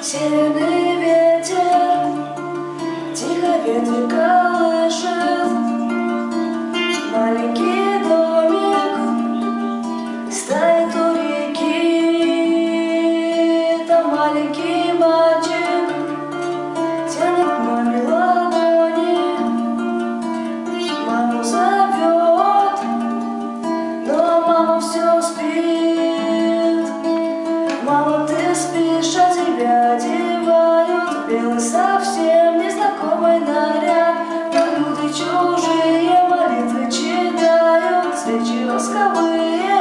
Северный ветер тихо ветви колышет. Маленький домик стоит у реки. Там маленький мальчик тянет маме ладони. Маму зовет, но мама все спит. Мама, ты спишь, а тебя одевают белый совсем незнакомый наряд. Там люди чужие молитвы читают, свечи восковые